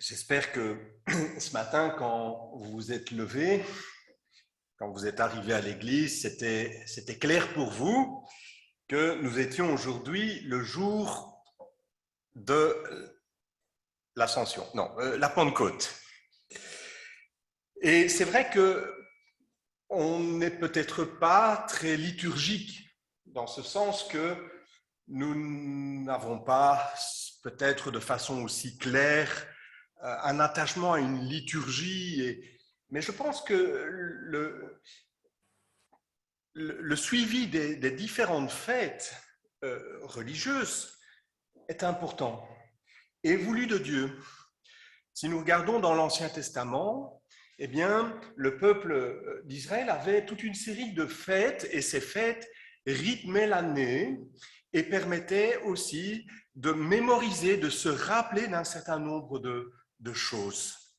J'espère que ce matin, quand vous vous êtes levé, quand vous êtes arrivé à l'église, c'était clair pour vous que nous étions aujourd'hui le jour de l'Ascension, non, la Pentecôte. Et c'est vrai que on n'est peut-être pas très liturgique dans ce sens que nous n'avons pas peut-être de façon aussi claire un attachement à une liturgie. Mais je pense que le suivi des différentes fêtes religieuses est important et voulu de Dieu. Si nous regardons dans l'Ancien Testament, eh bien, le peuple d'Israël avait toute une série de fêtes et ces fêtes rythmaient l'année et permettaient aussi de mémoriser, de se rappeler d'un certain nombre de choses.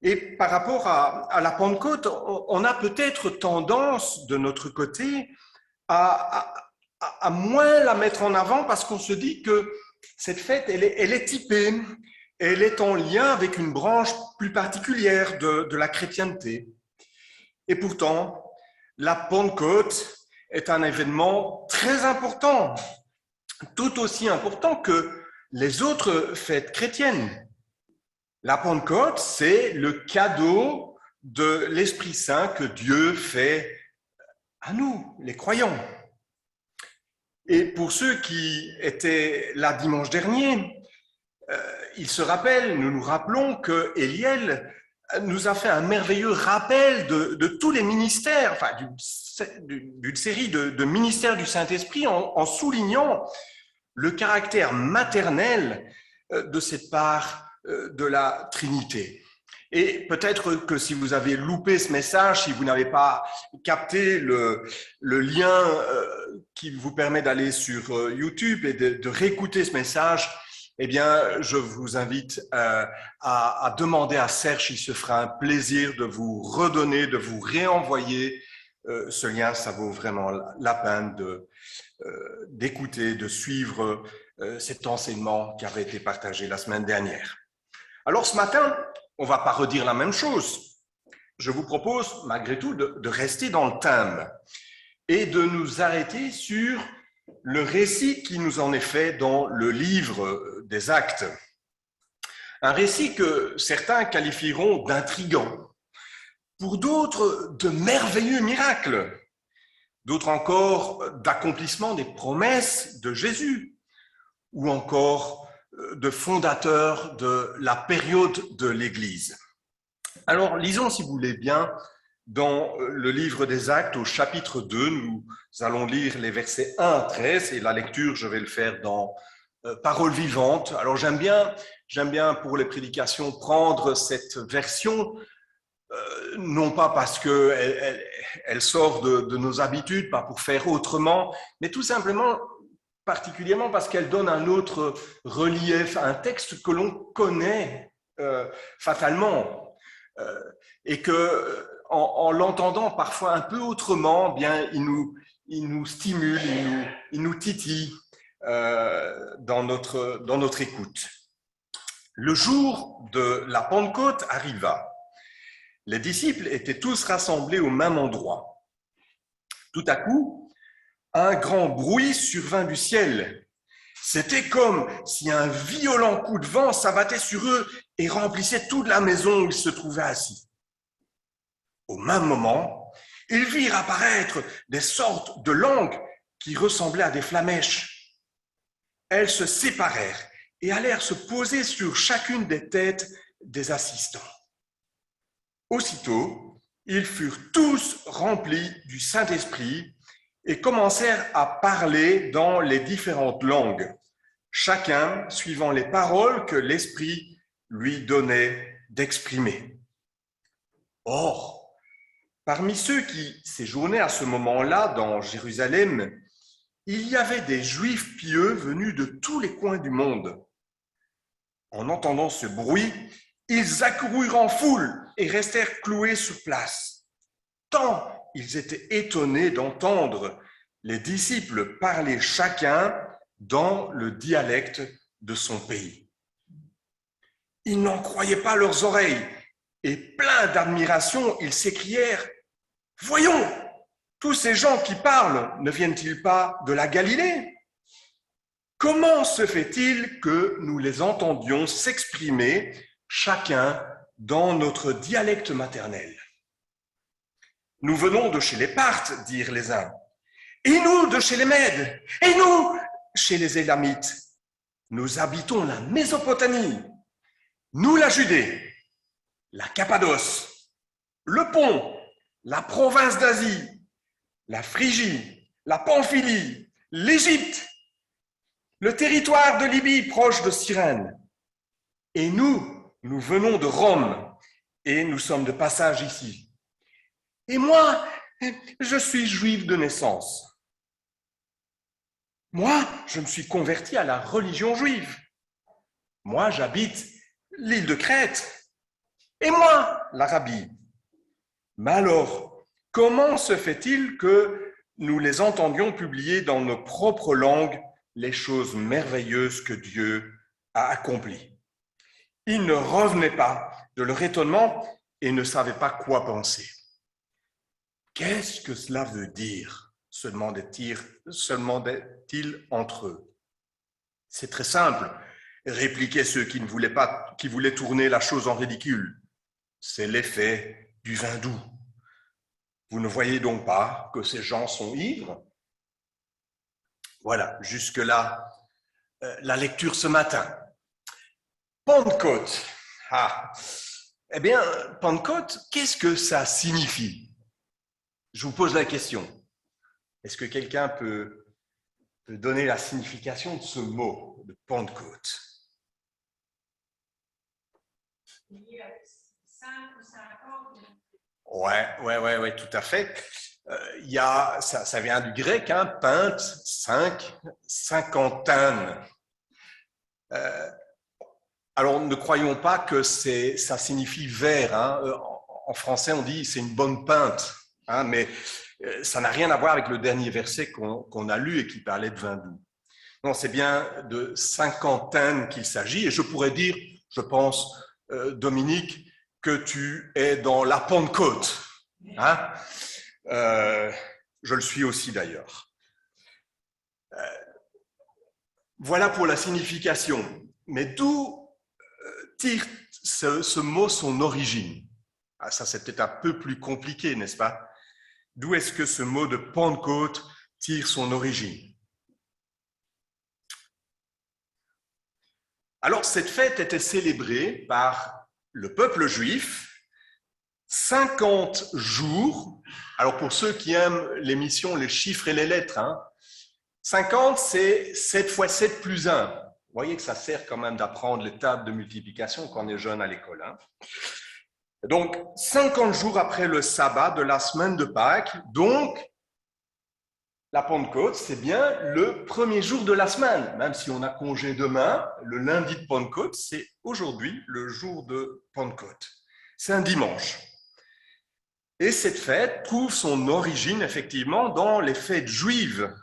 Et par rapport à la Pentecôte, on a peut-être tendance de notre côté à moins la mettre en avant parce qu'on se dit que cette fête, elle est typée, elle est en lien avec une branche plus particulière de la chrétienté. Et pourtant, la Pentecôte est un événement très important, tout aussi important que les autres fêtes chrétiennes. La Pentecôte, c'est le cadeau de l'Esprit Saint que Dieu fait à nous, les croyants. Et pour ceux qui étaient là dimanche dernier, ils se rappellent, nous nous rappelons que Eliel nous a fait un merveilleux rappel de tous les ministères, enfin d'une série de ministères du Saint-Esprit en soulignant le caractère maternel de cette part de la Trinité. Et peut-être que si vous avez loupé ce message, si vous n'avez pas capté le lien qui vous permet d'aller sur YouTube et de réécouter ce message, eh bien, je vous invite à demander à Serge, il se fera un plaisir de vous redonner, de vous réenvoyer ce lien. Ça vaut vraiment la peine d'écouter, de suivre cet enseignement qui avait été partagé la semaine dernière. Alors ce matin, on ne va pas redire la même chose. Je vous propose malgré tout de rester dans le thème et de nous arrêter sur le récit qui nous en est fait dans le livre des Actes. Un récit que certains qualifieront d'intrigant, pour d'autres de merveilleux miracles, d'autres encore d'accomplissement des promesses de Jésus, ou encore de fondateur de la période de l'Église. Alors, lisons, si vous voulez bien, dans le livre des Actes, au chapitre 2, nous allons lire les versets 1 à 13, et la lecture, je vais le faire dans Paroles vivantes. Alors, j'aime bien pour les prédications prendre cette version, non pas parce qu'elle sort de nos habitudes, pas pour faire autrement, mais tout simplement particulièrement parce qu'elle donne un autre relief, un texte que l'on connaît fatalement et que, en l'entendant parfois un peu autrement, bien, il nous stimule, il nous titille dans notre écoute. Le jour de la Pentecôte arriva. Les disciples étaient tous rassemblés au même endroit. Tout à coup, un grand bruit survint du ciel. C'était comme si un violent coup de vent s'abattait sur eux et remplissait toute la maison où ils se trouvaient assis. Au même moment, ils virent apparaître des sortes de langues qui ressemblaient à des flammèches. Elles se séparèrent et allèrent se poser sur chacune des têtes des assistants. Aussitôt, ils furent tous remplis du Saint-Esprit et commencèrent à parler dans les différentes langues, chacun suivant les paroles que l'Esprit lui donnait d'exprimer. Or, parmi ceux qui séjournaient à ce moment-là dans Jérusalem, il y avait des Juifs pieux venus de tous les coins du monde. En entendant ce bruit, ils accoururent en foule et restèrent cloués sur place, tant ils étaient étonnés d'entendre les disciples parler chacun dans le dialecte de son pays. Ils n'en croyaient pas leurs oreilles. Et pleins d'admiration, ils s'écrièrent, « Voyons, tous ces gens qui parlent ne viennent-ils pas de la Galilée ? Comment se fait-il que nous les entendions s'exprimer chacun dans notre dialecte maternel ? Nous venons de chez les Parthes, dirent les uns, et nous de chez les Mèdes, et nous chez les Élamites. Nous habitons la Mésopotamie, nous la Judée, la Cappadoce, le Pont, la province d'Asie, la Phrygie, la Pamphylie, l'Égypte, le territoire de Libye proche de Cyrène. Et nous venons de Rome et nous sommes de passage ici. Et moi, je suis juif de naissance. Moi, je me suis converti à la religion juive. Moi, j'habite l'île de Crète. Et moi, l'Arabie. Mais alors, comment se fait-il que nous les entendions publier dans nos propres langues les choses merveilleuses que Dieu a accomplies ? Ils ne revenaient pas de leur étonnement et ne savaient pas quoi penser. Qu'est-ce que cela veut dire ? Se demandaient-ils entre eux. C'est très simple, répliquaient ceux qui voulaient tourner la chose en ridicule. C'est l'effet du vin doux. Vous ne voyez donc pas que ces gens sont ivres ? Voilà, jusque-là, la lecture ce matin. Pentecôte. Eh bien, Pentecôte, qu'est-ce que ça signifie ? Je vous pose la question. Est-ce que quelqu'un peut donner la signification de ce mot, de Pentecôte ? Ouais, tout à fait. Ça vient du grec, pente, 5, cinquantaine. Alors, ne croyons pas que ça signifie verre. En français, on dit c'est une bonne pinte, mais ça n'a rien à voir avec le dernier verset qu'on a lu et qui parlait de vin doux. Non, c'est bien de cinquantaine qu'il s'agit. Et je pourrais dire, je pense, Dominique, que tu es dans la Pentecôte. Je le suis aussi d'ailleurs. Voilà pour la signification. Mais d'où tire ce mot son origine ? Ça, c'est peut-être un peu plus compliqué, n'est-ce pas ? D'où est-ce que ce mot de Pentecôte tire son origine ? Alors, cette fête était célébrée par le peuple juif 50 jours. Alors, pour ceux qui aiment l'émission Les chiffres et les lettres, 50, c'est 7 fois 7 plus 1. Vous voyez que ça sert quand même d'apprendre les tables de multiplication quand on est jeune à l'école. Donc, 50 jours après le sabbat de la semaine de Pâques, donc, la Pentecôte, c'est bien le premier jour de la semaine. Même si on a congé demain, le lundi de Pentecôte, c'est aujourd'hui le jour de Pentecôte. C'est un dimanche. Et cette fête trouve son origine, effectivement, dans les fêtes juives.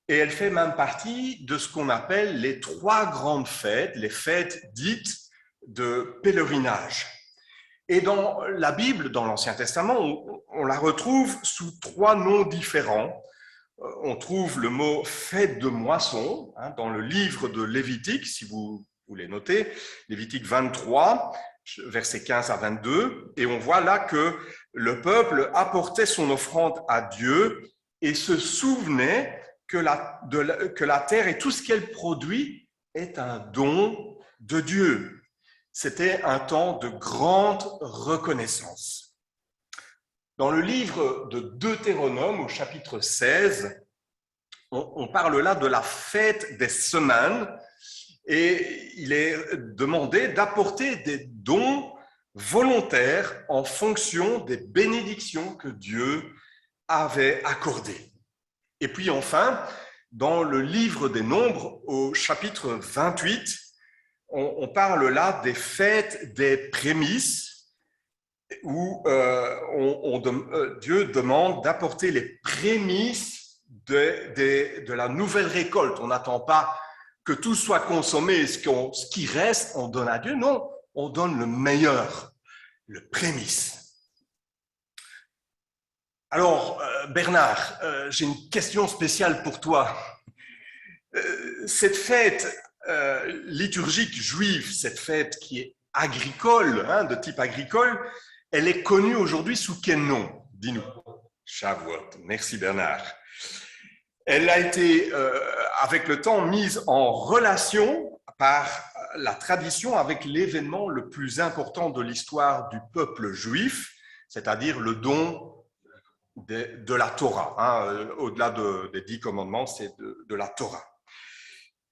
Et elle fait même partie de ce qu'on appelle les 3 grandes fêtes, les fêtes dites de pèlerinage. Et dans la Bible, dans l'Ancien Testament, on la retrouve sous 3 noms différents. On trouve le mot « fête de moisson » dans le livre de Lévitique, si vous voulez noter, Lévitique 23, versets 15 à 22. Et on voit là que le peuple apportait son offrande à Dieu et se souvenait que la terre et tout ce qu'elle produit est un don de Dieu. C'était un temps de grande reconnaissance. Dans le livre de Deutéronome, au chapitre 16, on parle là de la fête des semaines et il est demandé d'apporter des dons volontaires en fonction des bénédictions que Dieu avait accordées. Et puis enfin, dans le livre des Nombres, au chapitre 28, on parle là des fêtes des prémices, où Dieu demande d'apporter les prémices de la nouvelle récolte. On n'attend pas que tout soit consommé, ce qui reste, on donne à Dieu. Non, on donne le meilleur, le prémisse. Alors, Bernard, j'ai une question spéciale pour toi. Cette fête liturgique juive, cette fête qui est agricole, de type agricole, elle est connue aujourd'hui sous quel nom? Dis-nous. Shavuot. Merci Bernard. Elle a été, avec le temps, mise en relation par la tradition avec l'événement le plus important de l'histoire du peuple juif, c'est-à-dire le don de la Torah. Au-delà des 10 commandements, c'est de la Torah.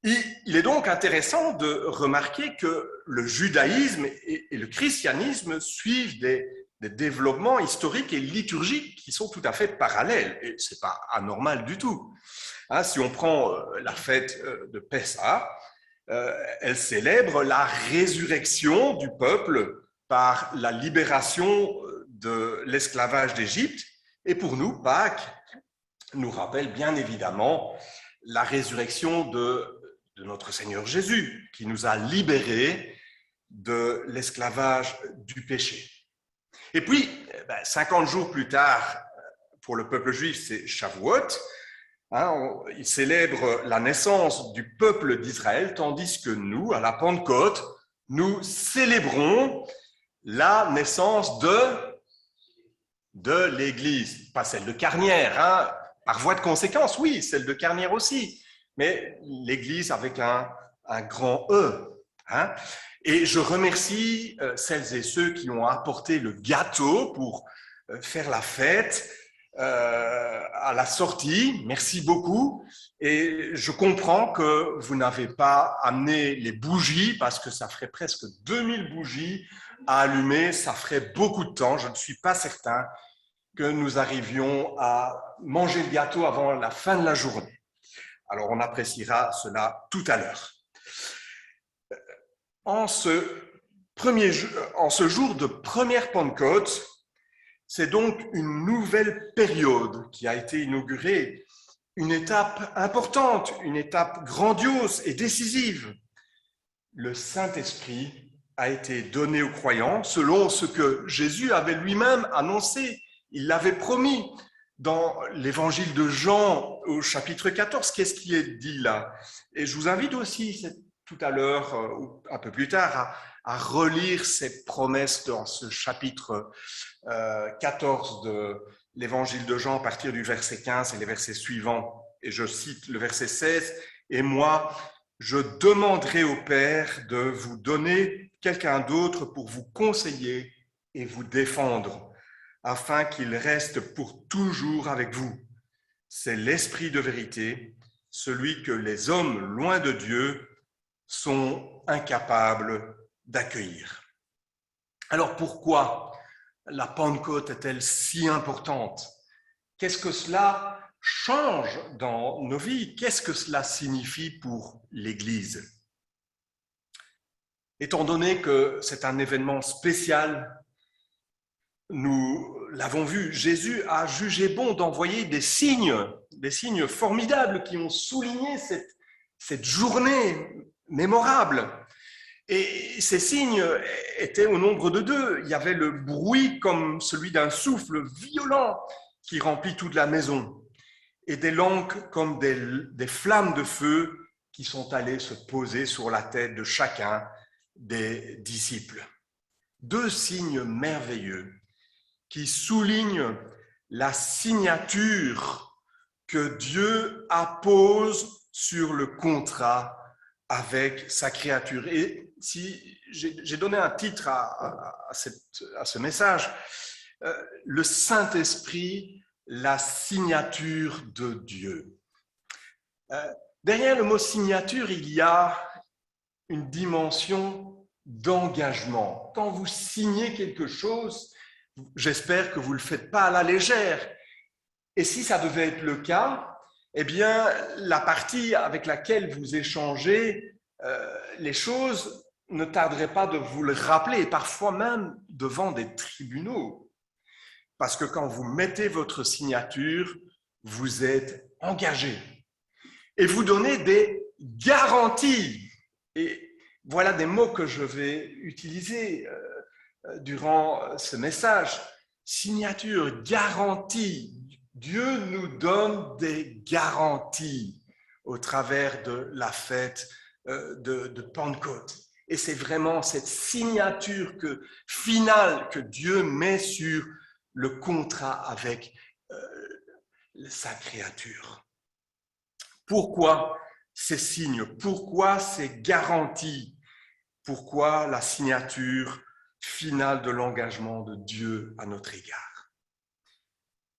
Il est donc intéressant de remarquer que le judaïsme et le christianisme suivent des développements historiques et liturgiques qui sont tout à fait parallèles. Et ce n'est pas anormal du tout. Si on prend la fête de Pessah, elle célèbre la résurrection du peuple par la libération de l'esclavage d'Égypte. Et pour nous, Pâques nous rappelle bien évidemment la résurrection de notre Seigneur Jésus, qui nous a libérés de l'esclavage du péché. Et puis, 50 jours plus tard, pour le peuple juif, c'est Shavuot. Il célèbre la naissance du peuple d'Israël, tandis que nous, à la Pentecôte, nous célébrons la naissance de l'Église. Pas celle de Carnière, par voie de conséquence, oui, celle de Carnière aussi, mais l'Église avec un grand E. Et je remercie celles et ceux qui ont apporté le gâteau pour faire la fête à la sortie. Merci beaucoup. Et je comprends que vous n'avez pas amené les bougies parce que ça ferait presque 2000 bougies à allumer. Ça ferait beaucoup de temps. Je ne suis pas certain que nous arrivions à manger le gâteau avant la fin de la journée. Alors, on appréciera cela tout à l'heure. En ce jour de première Pentecôte, c'est donc une nouvelle période qui a été inaugurée, une étape importante, une étape grandiose et décisive. Le Saint-Esprit a été donné aux croyants selon ce que Jésus avait lui-même annoncé. Il l'avait promis dans l'évangile de Jean au chapitre 14. Qu'est-ce qui est dit là? Et je vous invite aussi tout à l'heure, ou un peu plus tard, à relire ces promesses dans ce chapitre 14 de l'évangile de Jean à partir du verset 15 et les versets suivants. Et je cite le verset 16, « Et moi, je demanderai au Père de vous donner quelqu'un d'autre pour vous conseiller et vous défendre, afin qu'il reste pour toujours avec vous. C'est l'Esprit de vérité, celui que les hommes loin de Dieu sont incapables d'accueillir. » Alors pourquoi la Pentecôte est-elle si importante? Qu'est-ce que cela change dans nos vies? Qu'est-ce que cela signifie pour l'Église? Étant donné que c'est un événement spécial, nous l'avons vu, Jésus a jugé bon d'envoyer des signes formidables qui ont souligné cette journée mémorable. Et ces signes étaient au nombre de 2. Il y avait le bruit comme celui d'un souffle violent qui remplit toute la maison, et des langues comme des flammes de feu qui sont allées se poser sur la tête de chacun des disciples. 2 signes merveilleux qui soulignent la signature que Dieu appose sur le contrat avec sa créature. Et si j'ai donné un titre à ce message, le Saint-Esprit, la signature de Dieu. Derrière le mot signature, il y a une dimension d'engagement. Quand vous signez quelque chose, j'espère que vous ne le faites pas à la légère. Et si ça devait être le cas, eh bien, la partie avec laquelle vous échangez les choses ne tarderait pas de vous le rappeler, et parfois même devant des tribunaux. Parce que quand vous mettez votre signature, vous êtes engagé. Et vous donnez des garanties. Et Voilà des mots que je vais utiliser durant ce message. Signature, garantie. Dieu nous donne des garanties au travers de la fête de Pentecôte. Et c'est vraiment cette signature finale que Dieu met sur le contrat avec sa créature. Pourquoi ces signes? Pourquoi ces garanties? Pourquoi la signature finale de l'engagement de Dieu à notre égard?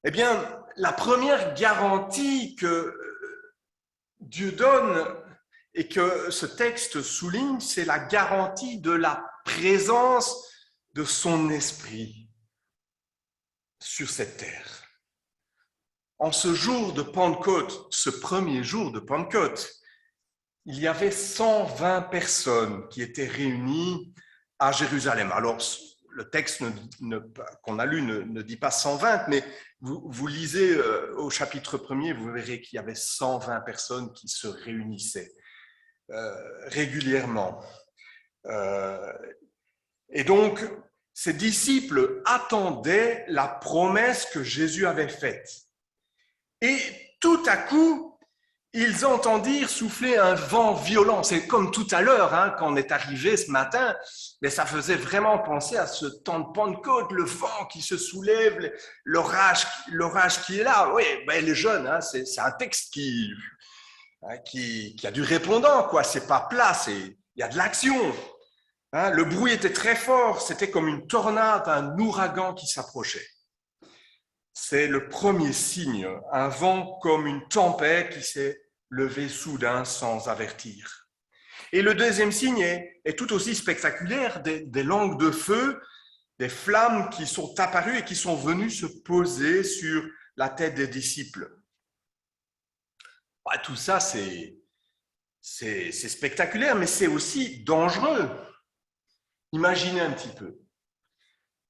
Eh bien, la première garantie que Dieu donne et que ce texte souligne, c'est la garantie de la présence de son esprit sur cette terre. En ce jour de Pentecôte, ce premier jour de Pentecôte, il y avait 120 personnes qui étaient réunies à Jérusalem. Alors, le texte qu'on a lu ne dit pas 120, mais vous lisez au chapitre 1er, vous verrez qu'il y avait 120 personnes qui se réunissaient régulièrement. Et donc, ces disciples attendaient la promesse que Jésus avait faite. Et tout à coup, ils entendirent souffler un vent violent. C'est comme tout à l'heure, quand on est arrivé ce matin, mais ça faisait vraiment penser à ce temps de Pentecôte, le vent qui se soulève, l'orage qui est là. Oui, ben les jeunes, c'est un texte qui a du répondant, quoi. C'est pas plat, il y a de l'action. Le bruit était très fort, c'était comme une tornade, un ouragan qui s'approchait. C'est le premier signe, un vent comme une tempête qui s'est levé soudain sans avertir. Et le deuxième signe est tout aussi spectaculaire, des langues de feu, des flammes qui sont apparues et qui sont venues se poser sur la tête des disciples. Tout ça, c'est spectaculaire, mais c'est aussi dangereux. Imaginez un petit peu.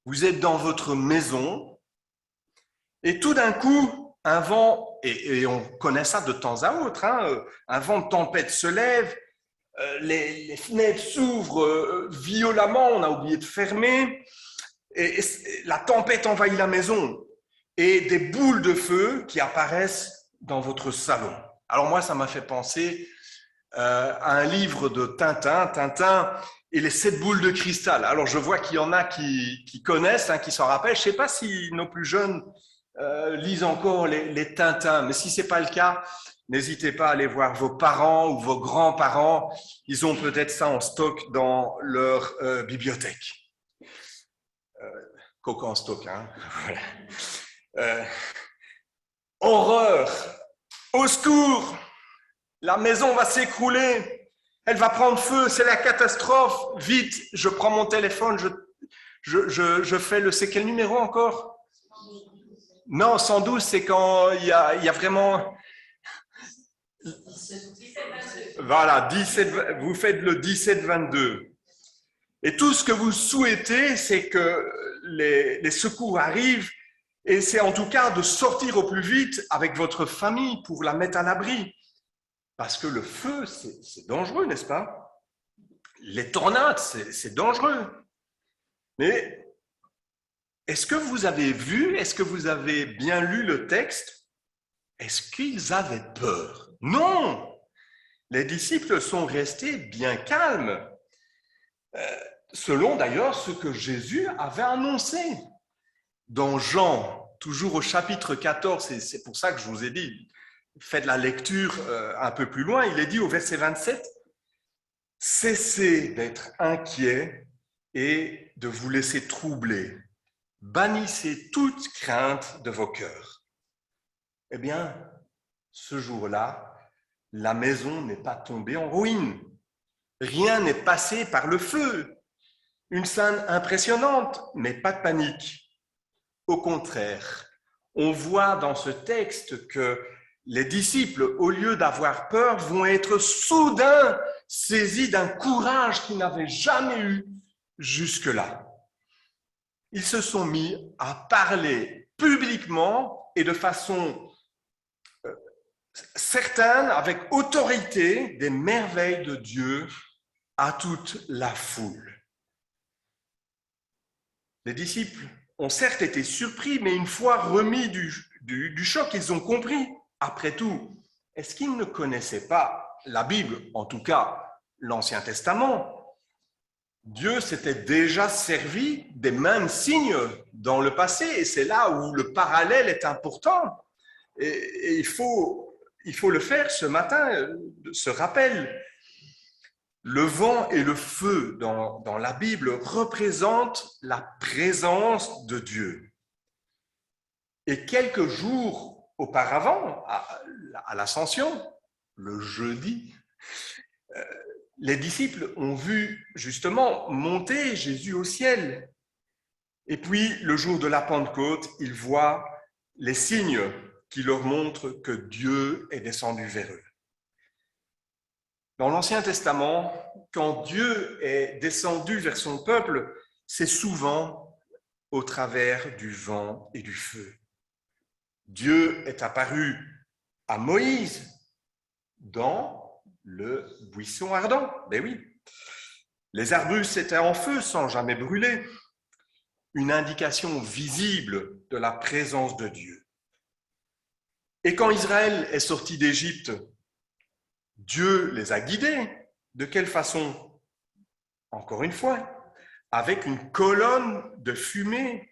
Vous êtes dans votre maison, et tout d'un coup, un vent, et on connaît ça de temps à autre, un vent de tempête se lève, les fenêtres s'ouvrent violemment, on a oublié de fermer, et la tempête envahit la maison, et des boules de feu qui apparaissent dans votre salon. Alors moi, ça m'a fait penser à un livre de Tintin et les 7 boules de cristal. Alors je vois qu'il y en a qui connaissent, qui s'en rappellent. Je ne sais pas si nos plus jeunes lisent encore les Tintins, mais si ce n'est pas le cas, n'hésitez pas à aller voir vos parents ou vos grands-parents. Ils ont peut-être ça en stock dans leur bibliothèque. Coca en stock, voilà. Horreur! Au secours! La maison va s'écrouler! Elle va prendre feu, c'est la catastrophe! Vite, je prends mon téléphone, je fais c'est quel numéro encore? Non, 112, c'est quand il y a vraiment... Voilà, vous faites le 17-22. Et tout ce que vous souhaitez, c'est que les secours arrivent, et c'est en tout cas de sortir au plus vite avec votre famille pour la mettre à l'abri. Parce que le feu, c'est dangereux, n'est-ce pas? Les tornades, c'est dangereux. Mais est-ce que vous avez vu, est-ce que vous avez bien lu le texte? Est-ce qu'ils avaient peur? Non! Les disciples sont restés bien calmes, selon d'ailleurs ce que Jésus avait annoncé. Dans Jean, toujours au chapitre 14, et c'est pour ça que je vous ai dit, faites la lecture un peu plus loin, il est dit au verset 27, « Cessez d'être inquiets et de vous laisser troubler. Bannissez toute crainte de vos cœurs. » Eh bien, ce jour-là, la maison n'est pas tombée en ruine. Rien n'est passé par le feu. Une scène impressionnante, mais pas de panique. Au contraire, on voit dans ce texte que les disciples, au lieu d'avoir peur, vont être soudain saisis d'un courage qu'ils n'avaient jamais eu jusque-là. Ils se sont mis à parler publiquement et de façon certaine, avec autorité, des merveilles de Dieu à toute la foule. Les disciples ont certes été surpris, mais une fois remis du choc, ils ont compris. Après tout, est-ce qu'ils ne connaissaient pas la Bible, en tout cas l'Ancien Testament? Dieu s'était déjà servi des mêmes signes dans le passé, et c'est là où le parallèle est important. Et il faut le faire ce matin, ce rappel. Le vent et le feu dans la Bible représentent la présence de Dieu. Et quelques jours auparavant, à l'Ascension, le jeudi, les disciples ont vu justement monter Jésus au ciel. Et puis, le jour de la Pentecôte, ils voient les signes qui leur montrent que Dieu est descendu vers eux. Dans l'Ancien Testament, quand Dieu est descendu vers son peuple, c'est souvent au travers du vent et du feu. Dieu est apparu à Moïse dans le buisson ardent. Ben oui. Les arbustes étaient en feu sans jamais brûler. Une indication visible de la présence de Dieu. Et quand Israël est sorti d'Égypte, Dieu les a guidés. De quelle façon? Encore une fois, avec une colonne de fumée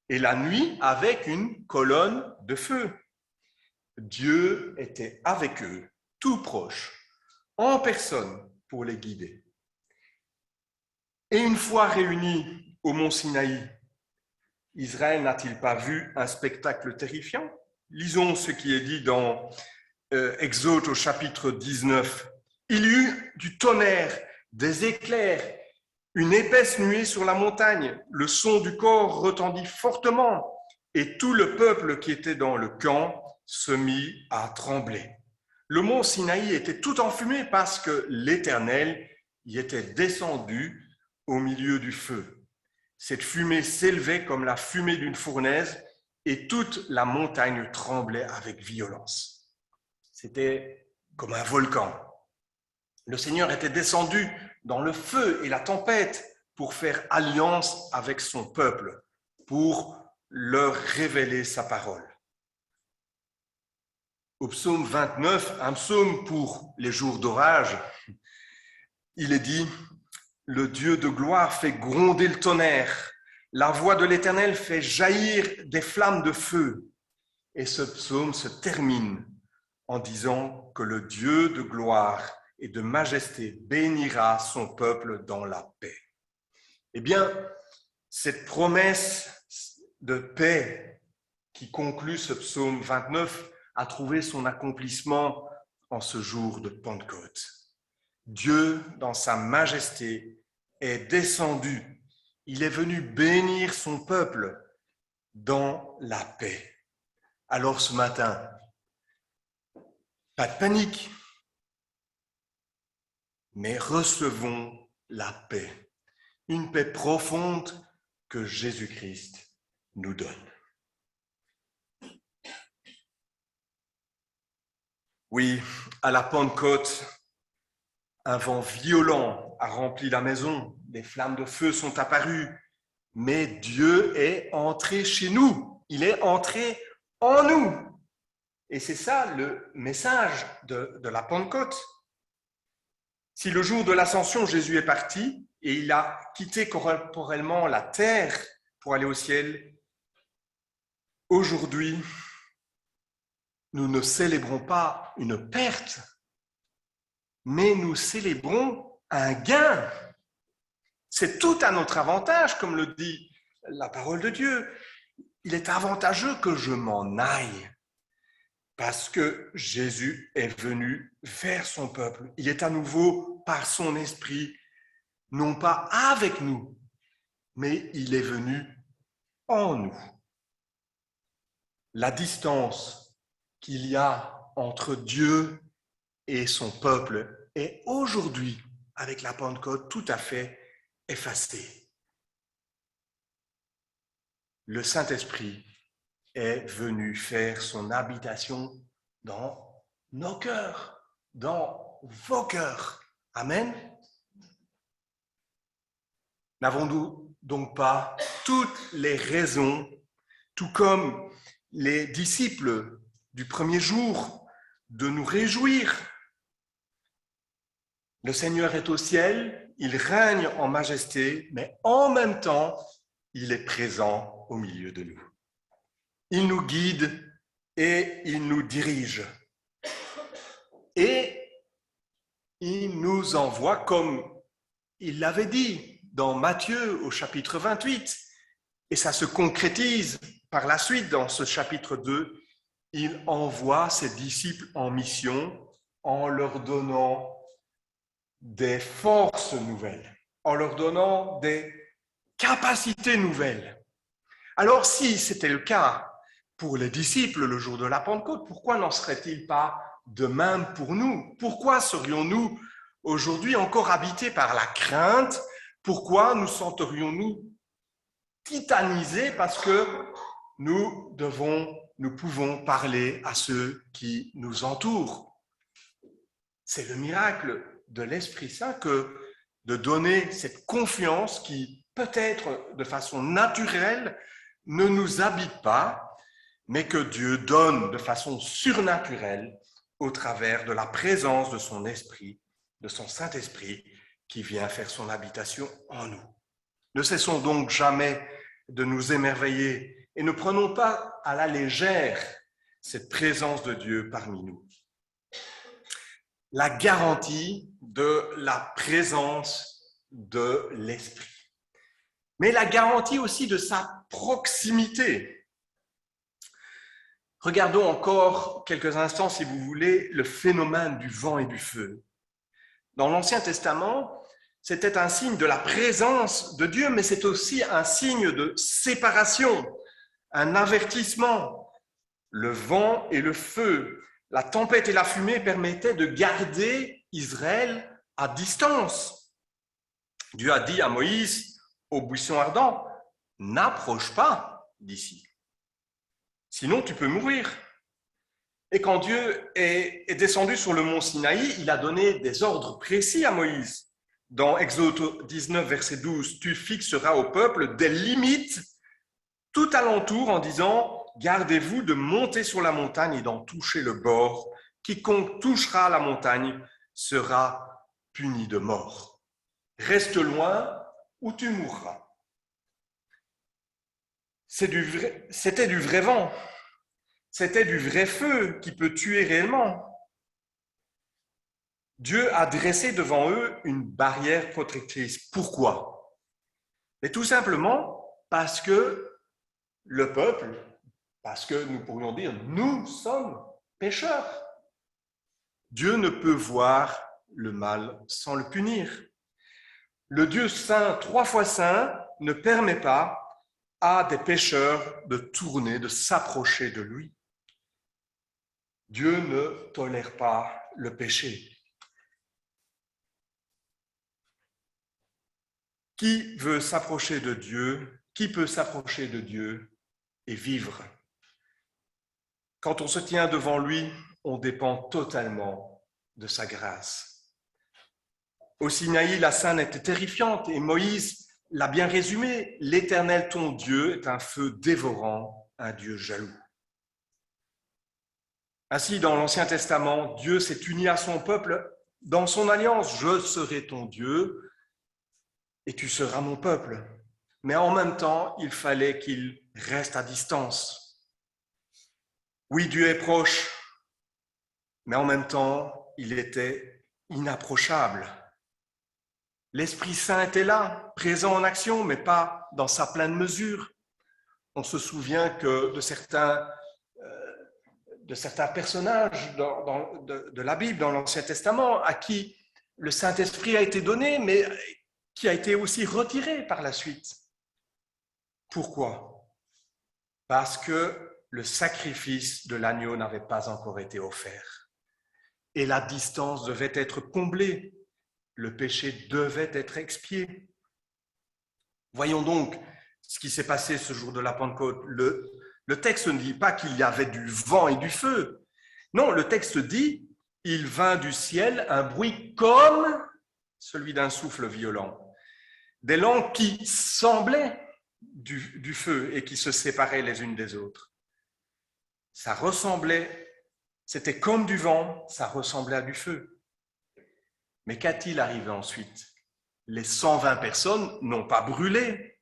et la nuit avec une colonne de feu. Dieu était avec eux, tout proche, en personne pour les guider. Et une fois réunis au mont Sinaï, Israël n'a-t-il pas vu un spectacle terrifiant? Lisons ce qui est dit dans Exode au chapitre 19. Il y eut du tonnerre, des éclairs, une épaisse nuée sur la montagne. Le son du corps retendit fortement et tout le peuple qui était dans le camp se mit à trembler. Le mont Sinaï était tout enfumé parce que l'Éternel y était descendu au milieu du feu. Cette fumée s'élevait comme la fumée d'une fournaise et toute la montagne tremblait avec violence. C'était comme un volcan. Le Seigneur était descendu dans le feu et la tempête pour faire alliance avec son peuple, pour leur révéler sa parole. Au psaume 29, un psaume pour les jours d'orage, il est dit « Le Dieu de gloire fait gronder le tonnerre, la voix de l'Éternel fait jaillir des flammes de feu. » Et ce psaume se termine en disant que le Dieu de gloire et de majesté bénira son peuple dans la paix. Eh bien, cette promesse de paix qui conclut ce psaume 29 a trouvé son accomplissement en ce jour de Pentecôte. Dieu, dans sa majesté, est descendu. Il est venu bénir son peuple dans la paix. Alors ce matin, pas de panique, mais recevons la paix, une paix profonde que Jésus-Christ nous donne. Oui, à la Pentecôte, un vent violent a rempli la maison, des flammes de feu sont apparues, mais Dieu est entré chez nous, il est entré en nous. Et c'est ça le message de la Pentecôte. Si le jour de l'Ascension, Jésus est parti et il a quitté corporellement la terre pour aller au ciel, aujourd'hui, nous ne célébrons pas une perte, mais nous célébrons un gain. C'est tout à notre avantage, comme le dit la parole de Dieu. Il est avantageux que je m'en aille, parce que Jésus est venu vers son peuple. Il est à nouveau, par son esprit, non pas avec nous, mais il est venu en nous. La distance qu'il y a entre Dieu et son peuple est aujourd'hui, avec la Pentecôte, tout à fait effacée. Le Saint-Esprit est venu faire son habitation dans nos cœurs, dans vos cœurs. Amen. N'avons-nous donc pas toutes les raisons, tout comme les disciples du premier jour, de nous réjouir? Le Seigneur est au ciel, il règne en majesté, mais en même temps, il est présent au milieu de nous. Il nous guide et il nous dirige. Et il nous envoie, comme il l'avait dit dans Matthieu au chapitre 28, et ça se concrétise par la suite dans ce chapitre 2, il envoie ses disciples en mission en leur donnant des forces nouvelles, en leur donnant des capacités nouvelles. Alors, si c'était le cas pour les disciples le jour de la Pentecôte, pourquoi n'en serait-il pas de même pour nous? Pourquoi serions-nous aujourd'hui encore habités par la crainte? Pourquoi nous senterions-nous titanisés parce que nous pouvons parler à ceux qui nous entourent? C'est le miracle de l'Esprit Saint que de donner cette confiance qui, peut-être de façon naturelle, ne nous habite pas, mais que Dieu donne de façon surnaturelle au travers de la présence de son Esprit, de son Saint-Esprit, qui vient faire son habitation en nous. Ne cessons donc jamais de nous émerveiller et ne prenons pas à la légère cette présence de Dieu parmi nous. La garantie de la présence de l'Esprit, mais la garantie aussi de sa proximité. Regardons encore quelques instants, si vous voulez, le phénomène du vent et du feu. Dans l'Ancien Testament, c'était un signe de la présence de Dieu, mais c'est aussi un signe de séparation, un avertissement. Le vent et le feu, la tempête et la fumée permettaient de garder Israël à distance. Dieu a dit à Moïse, au buisson ardent, « N'approche pas d'ici, sinon tu peux mourir. » Et quand Dieu est descendu sur le mont Sinaï, il a donné des ordres précis à Moïse. Dans Exode 19, verset 12, « Tu fixeras au peuple des limites tout alentour en disant, gardez-vous de monter sur la montagne et d'en toucher le bord. Quiconque touchera la montagne sera puni de mort. Reste loin ou tu mourras. » C'était du vrai vent. C'était du vrai feu qui peut tuer réellement. Dieu a dressé devant eux une barrière protectrice. Pourquoi? Mais tout simplement parce que le peuple, parce que nous pourrions dire, nous sommes pécheurs. Dieu ne peut voir le mal sans le punir. Le Dieu saint, 3 fois saint, ne permet pas à des pécheurs de tourner, de s'approcher de lui. Dieu ne tolère pas le péché. Qui veut s'approcher de Dieu? Qui peut s'approcher de Dieu et vivre? Quand on se tient devant lui, on dépend totalement de sa grâce. Au Sinaï, la scène était terrifiante et Moïse l'a bien résumé. L'Éternel, ton Dieu, est un feu dévorant, un Dieu jaloux. Ainsi, dans l'Ancien Testament, Dieu s'est uni à son peuple dans son alliance. Je serai ton Dieu et tu seras mon peuple. Mais en même temps, il fallait qu'il reste à distance. Oui, Dieu est proche, mais en même temps, il était inapprochable. L'Esprit Saint était là, présent en action, mais pas dans sa pleine mesure. On se souvient que de certains personnages de la Bible, dans l'Ancien Testament, à qui le Saint-Esprit a été donné, mais qui a été aussi retiré par la suite. Pourquoi? Parce que le sacrifice de l'agneau n'avait pas encore été offert. Et la distance devait être comblée. Le péché devait être expié. Voyons donc ce qui s'est passé ce jour de la Pentecôte. Le texte ne dit pas qu'il y avait du vent et du feu. Non, le texte dit « Il vint du ciel un bruit comme celui d'un souffle violent ». des langues qui semblaient du feu et qui se séparaient les unes des autres. Ça ressemblait, c'était comme du vent, ça ressemblait à du feu. Mais qu'a-t-il arrivé ensuite? Les 120 personnes n'ont pas brûlé,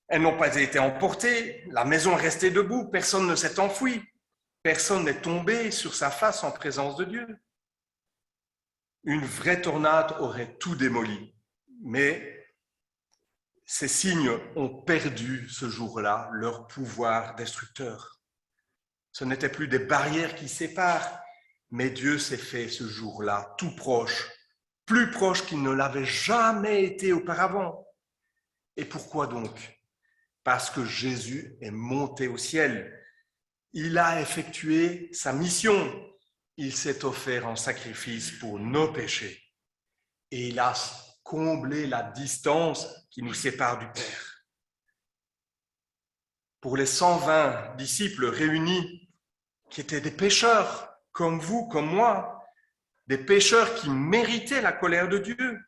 elles n'ont pas été emportées, la maison est restée debout, personne ne s'est enfui, personne n'est tombé sur sa face en présence de Dieu. Une vraie tornade aurait tout démoli, mais ces signes ont perdu ce jour-là leur pouvoir destructeur. Ce n'étaient plus des barrières qui séparent, mais Dieu s'est fait ce jour-là tout proche, plus proche qu'il ne l'avait jamais été auparavant. Et pourquoi donc? Parce que Jésus est monté au ciel. Il a effectué sa mission. Il s'est offert en sacrifice pour nos péchés. Et il a comblé la distance qui nous sépare du Père. Pour les 120 disciples réunis, qui étaient des pécheurs, comme vous, comme moi, des pécheurs qui méritaient la colère de Dieu.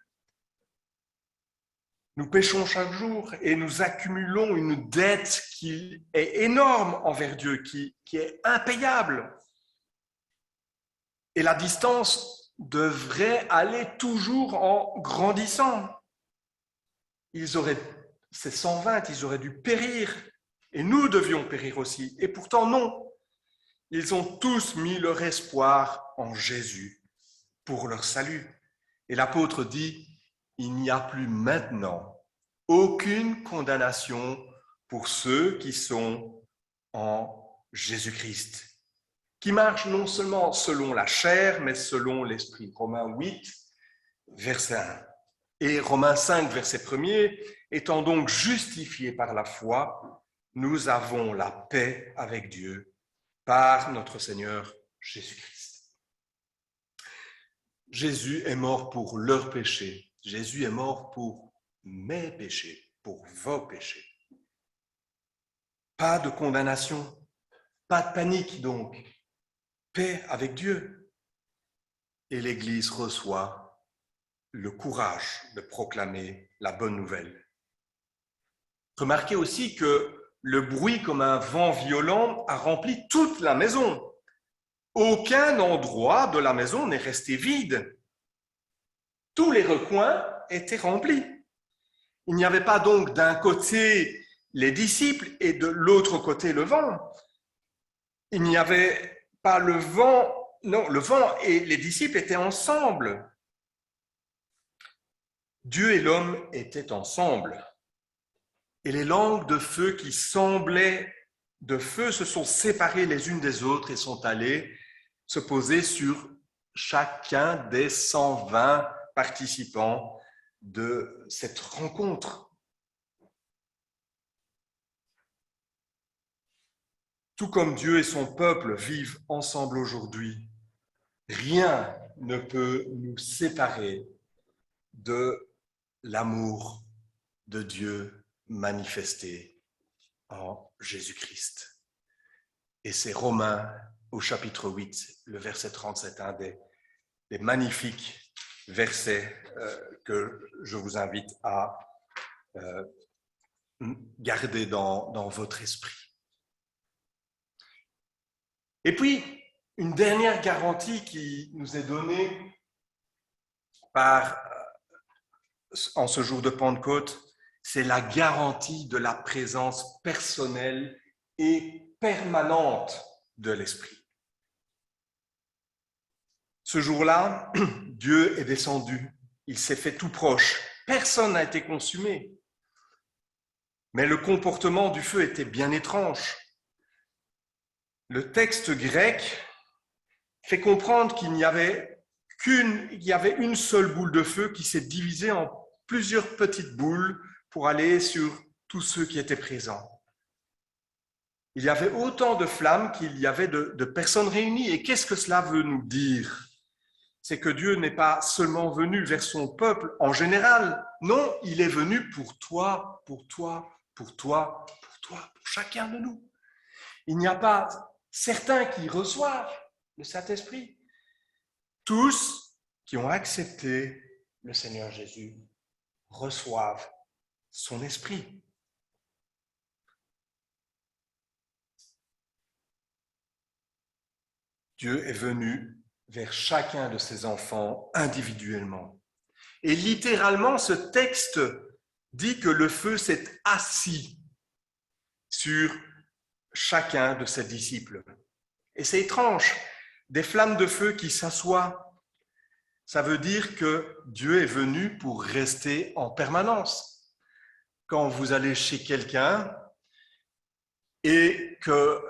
Nous péchons chaque jour et nous accumulons une dette qui est énorme envers Dieu, qui est impayable. Et la distance devrait aller toujours en grandissant. Ces 120, ils auraient dû périr, et nous devions périr aussi. Et pourtant, non. Ils ont tous mis leur espoir en Jésus pour leur salut. Et l'apôtre dit, il n'y a plus maintenant aucune condamnation pour ceux qui sont en Jésus-Christ, qui marchent non seulement selon la chair, mais selon l'esprit. Romains 8, verset 1. Et Romains 5, verset 1er, étant donc justifiés par la foi, nous avons la paix avec Dieu par notre Seigneur Jésus-Christ. Jésus est mort pour leurs péchés. Jésus est mort pour mes péchés, pour vos péchés. Pas de condamnation, pas de panique donc. Paix avec Dieu. Et l'Église reçoit le courage de proclamer la bonne nouvelle. Remarquez aussi que le bruit comme un vent violent a rempli toute la maison. Aucun endroit de la maison n'est resté vide. Tous les recoins étaient remplis. Il n'y avait pas donc d'un côté les disciples et de l'autre côté le vent. Il n'y avait pas le vent, non, le vent et les disciples étaient ensemble. Dieu et l'homme étaient ensemble. Et les langues de feu qui semblaient de feu se sont séparées les unes des autres et sont allées se poser sur chacun des 120 participants de cette rencontre. Tout comme Dieu et son peuple vivent ensemble aujourd'hui, rien ne peut nous séparer de l'amour de Dieu manifesté en Jésus-Christ. Et c'est Romains au chapitre 8, le verset 37, un des magnifiques versets que je vous invite à garder dans votre esprit. Et puis, une dernière garantie qui nous est donnée en ce jour de Pentecôte, c'est la garantie de la présence personnelle et permanente de l'Esprit. Ce jour-là, Dieu est descendu, il s'est fait tout proche, personne n'a été consumé. Mais le comportement du feu était bien étrange. Le texte grec fait comprendre qu'il y avait une seule boule de feu qui s'est divisée en plusieurs petites boules pour aller sur tous ceux qui étaient présents. Il y avait autant de flammes qu'il y avait de personnes réunies. Et qu'est-ce que cela veut nous dire? C'est que Dieu n'est pas seulement venu vers son peuple en général. Non, il est venu pour toi, pour toi, pour toi, pour toi, pour chacun de nous. Il n'y a pas certains qui reçoivent le Saint-Esprit. Tous qui ont accepté le Seigneur Jésus reçoivent son esprit. Dieu est venu vers chacun de ses enfants individuellement. Et littéralement, ce texte dit que le feu s'est assis sur chacun de ses disciples. Et c'est étrange, des flammes de feu qui s'assoient, ça veut dire que Dieu est venu pour rester en permanence. Quand vous allez chez quelqu'un et que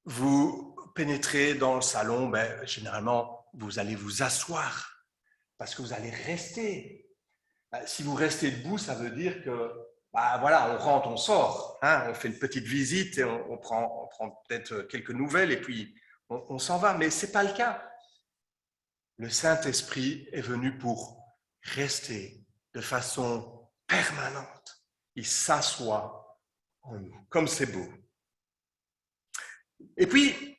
vous pénétrez dans le salon, généralement, vous allez vous asseoir parce que vous allez rester. Si vous restez debout, ça veut dire que, voilà, on rentre, on sort, hein, on fait une petite visite et on prend peut-être quelques nouvelles et puis on s'en va. Mais ce n'est pas le cas. Le Saint-Esprit est venu pour rester de façon permanente. Il s'assoit en nous, comme c'est beau. Et puis,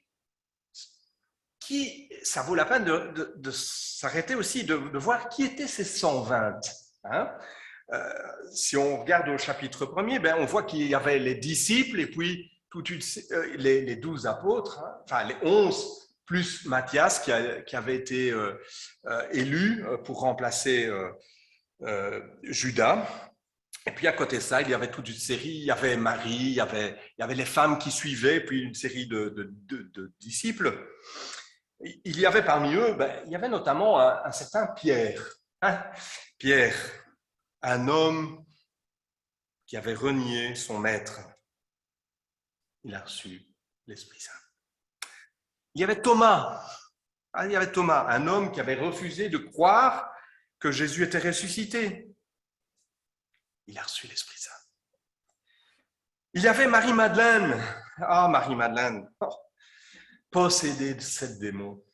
ça vaut la peine de s'arrêter aussi, de voir qui étaient ces 120. Hein? Si on regarde au chapitre 1er, on voit qu'il y avait les disciples et puis les 12 apôtres, hein, enfin les 11, plus Matthias qui avait été élu pour remplacer Judas. Et puis à côté de ça, il y avait toute une série, il y avait Marie, il y avait les femmes qui suivaient, puis une série de disciples. Il y avait parmi eux, il y avait notamment un certain Pierre. Hein? Pierre, un homme qui avait renié son maître. Il a reçu l'Esprit Saint. Il y avait Thomas. Un homme qui avait refusé de croire que Jésus était ressuscité. Il a reçu l'Esprit Saint. Il y avait Marie-Madeleine. Marie-Madeleine, possédée de 7 démons.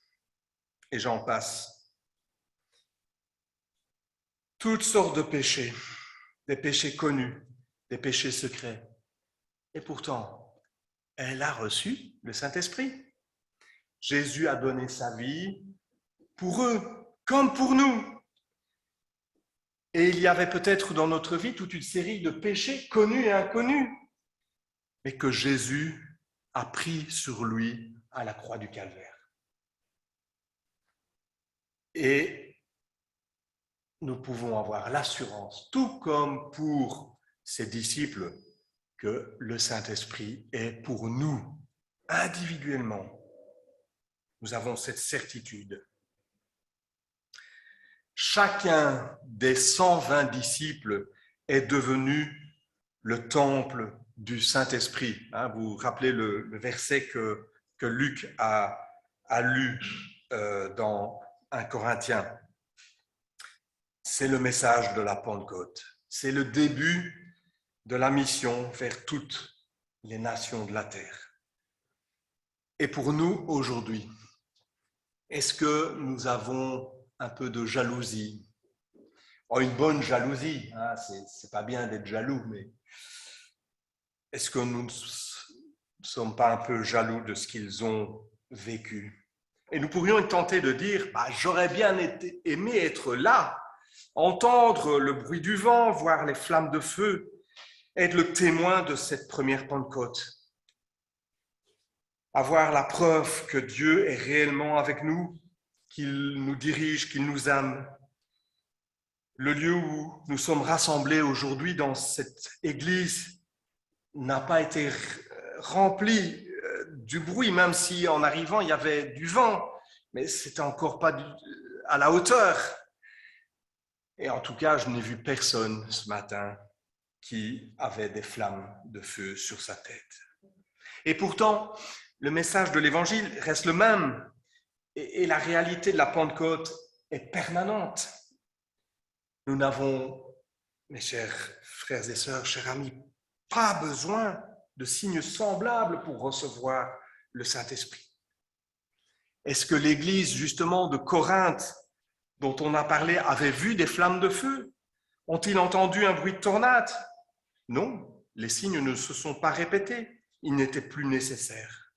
Et j'en passe. Toutes sortes de péchés, des péchés connus, des péchés secrets. Et pourtant, elle a reçu le Saint-Esprit. Jésus a donné sa vie pour eux, comme pour nous. Et il y avait peut-être dans notre vie toute une série de péchés connus et inconnus, mais que Jésus a pris sur lui à la croix du Calvaire. Et nous pouvons avoir l'assurance, tout comme pour ses disciples, que le Saint-Esprit est pour nous, individuellement. Nous avons cette certitude. Chacun des 120 disciples est devenu le temple du Saint-Esprit. Vous vous rappelez le verset que Luc a lu dans 1 Corinthiens. C'est le message de la Pentecôte. C'est le début de la mission vers toutes les nations de la terre. Et pour nous, aujourd'hui, est-ce que nous avons un peu de jalousie? Une bonne jalousie, c'est pas bien d'être jaloux, mais est-ce que nous ne sommes pas un peu jaloux de ce qu'ils ont vécu? Et nous pourrions être tentés de dire, j'aurais bien aimé être là, entendre le bruit du vent, voir les flammes de feu, être le témoin de cette première Pentecôte. Avoir la preuve que Dieu est réellement avec nous, qu'il nous dirige, qu'il nous aime. Le lieu où nous sommes rassemblés aujourd'hui dans cette église n'a pas été rempli du bruit, même si en arrivant il y avait du vent, mais c'était encore pas à la hauteur. Et en tout cas, je n'ai vu personne ce matin qui avait des flammes de feu sur sa tête. Et pourtant, le message de l'Évangile reste le même et la réalité de la Pentecôte est permanente. Nous n'avons, mes chers frères et sœurs, chers amis, pas besoin de signes semblables pour recevoir le Saint-Esprit. Est-ce que l'Église, justement, de Corinthe, dont on a parlé, avait vu des flammes de feu? Ont-ils entendu un bruit de tornade? Non, les signes ne se sont pas répétés. Ils n'étaient plus nécessaires.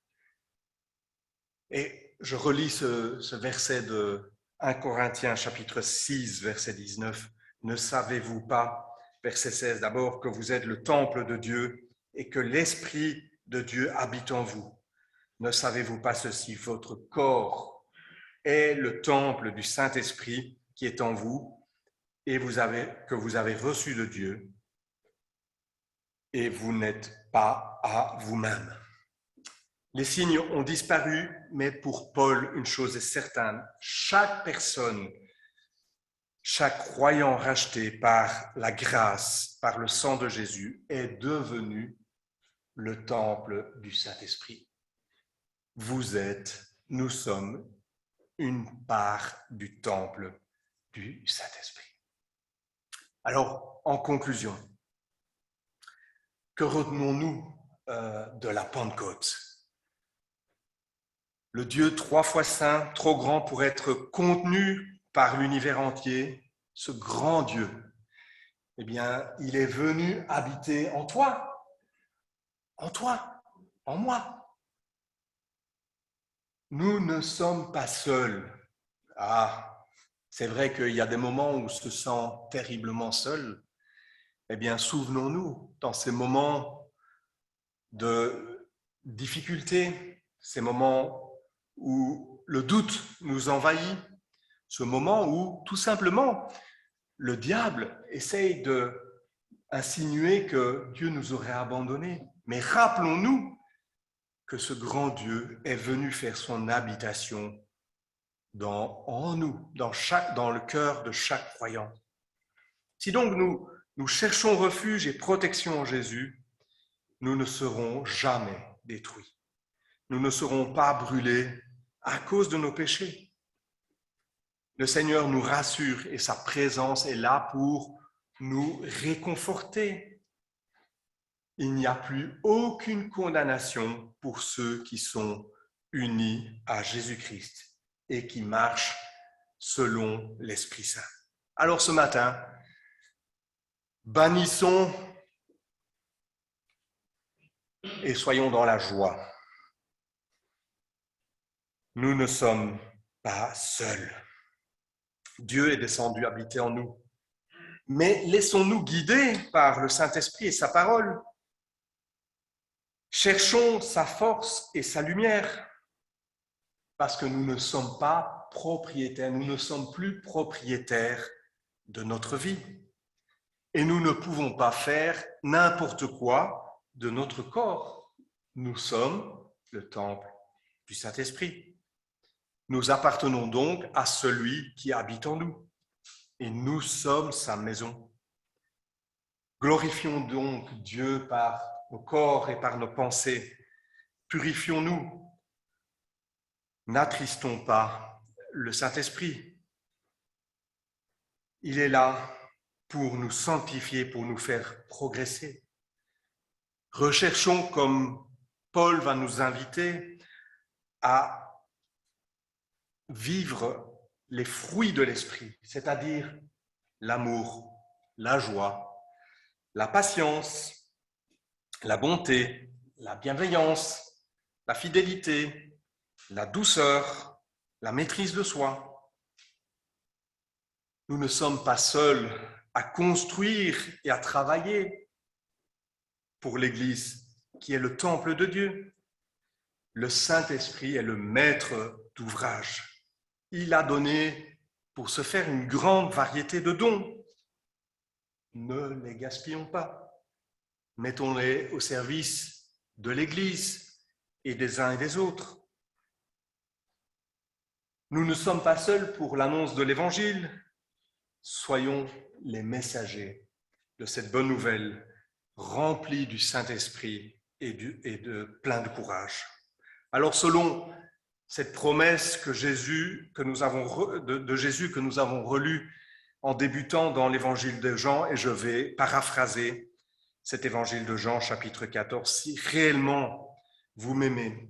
Et je relis ce verset de 1 Corinthiens, chapitre 6, verset 19. Ne savez-vous pas, verset 16 d'abord, que vous êtes le temple de Dieu et que l'Esprit de Dieu habite en vous? Ne savez-vous pas ceci? Votre corps est le temple du Saint-Esprit qui est en vous et que vous avez reçu de Dieu, et vous n'êtes pas à vous-même. Les signes ont disparu, mais pour Paul, une chose est certaine, chaque personne, chaque croyant racheté par la grâce, par le sang de Jésus, est devenu le temple du Saint-Esprit. Nous sommes une part du temple du Saint-Esprit. Alors, en conclusion, que retenons-nous de la Pentecôte? Le Dieu 3 fois saint, trop grand pour être contenu par l'univers entier, ce grand Dieu, eh bien, il est venu habiter en toi, en moi. Nous ne sommes pas seuls. Ah, c'est vrai qu'il y a des moments où on se sent terriblement seul. Eh bien, souvenons-nous, dans ces moments de difficulté, ces moments où le doute nous envahit, ce moment où, tout simplement, le diable essaye d'insinuer que Dieu nous aurait abandonnés. Mais rappelons-nous que ce grand Dieu est venu faire son habitation en nous, dans le cœur de chaque croyant. Si donc nous cherchons refuge et protection en Jésus, nous ne serons jamais détruits. Nous ne serons pas brûlés à cause de nos péchés. Le Seigneur nous rassure et sa présence est là pour nous réconforter. Il n'y a plus aucune condamnation pour ceux qui sont unis à Jésus-Christ et qui marchent selon l'Esprit Saint. Alors ce matin, bannissons et soyons dans la joie. Nous ne sommes pas seuls. Dieu est descendu habiter en nous. Mais laissons-nous guider par le Saint-Esprit et sa parole. Cherchons sa force et sa lumière, parce que nous ne sommes pas propriétaires, nous ne sommes plus propriétaires de notre vie. Et nous ne pouvons pas faire n'importe quoi de notre corps. Nous sommes le temple du Saint-Esprit. Nous appartenons donc à celui qui habite en nous. Et nous sommes sa maison. Glorifions donc Dieu par nos corps et par nos pensées. Purifions-nous. N'attristons pas le Saint-Esprit. Il est là pour nous sanctifier, pour nous faire progresser. Recherchons, comme Paul va nous inviter, à vivre les fruits de l'Esprit, c'est-à-dire l'amour, la joie, la patience, la bonté, la bienveillance, la fidélité, la douceur, la maîtrise de soi. Nous ne sommes pas seuls à construire et à travailler pour l'Église, qui est le temple de Dieu. Le Saint-Esprit est le maître d'ouvrage. Il a donné pour se faire une grande variété de dons. Ne les gaspillons pas. Mettons-les au service de l'Église et des uns et des autres. Nous ne sommes pas seuls pour l'annonce de l'Évangile. Soyons les messagers de cette bonne nouvelle, remplie du Saint-Esprit et de plein de courage. Alors, selon cette promesse de Jésus que nous avons relue en débutant dans l'évangile de Jean, et je vais paraphraser cet évangile de Jean, chapitre 14, si réellement vous m'aimez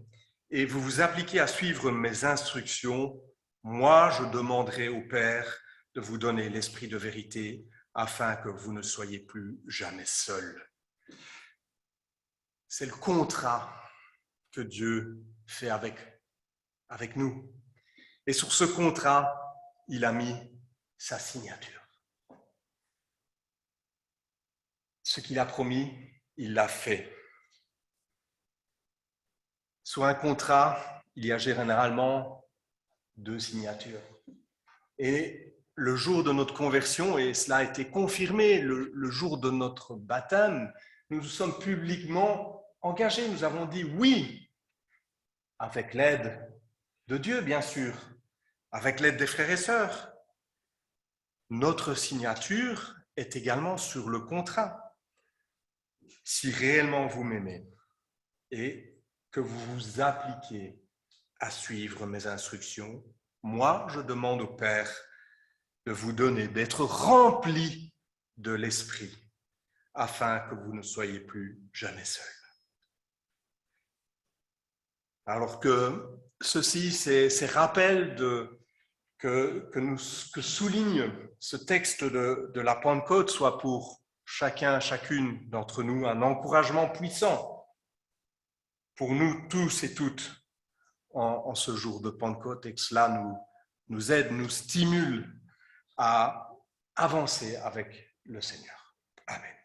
et vous vous appliquez à suivre mes instructions, moi je demanderai au Père de vous donner l'esprit de vérité afin que vous ne soyez plus jamais seuls. C'est le contrat que Dieu fait avec nous. Et sur ce contrat, il a mis sa signature. ce qu'il a promis, il l'a fait. Sur un contrat, il y a généralement 2 signatures. Et le jour de notre conversion, et cela a été confirmé le jour de notre baptême, nous nous sommes publiquement engagés. Nous avons dit oui, avec l'aide de Dieu, bien sûr, avec l'aide des frères et sœurs. Notre signature est également sur le contrat. Si réellement vous m'aimez et que vous vous appliquez à suivre mes instructions, moi, je demande au Père de vous donner, d'être rempli de l'Esprit, afin que vous ne soyez plus jamais seuls. Alors que ceci, ces rappels que souligne ce texte de la Pentecôte, soit pour chacun, chacune d'entre nous un encouragement puissant pour nous tous et toutes en ce jour de Pentecôte, et que cela nous aide, nous stimule à avancer avec le Seigneur. Amen.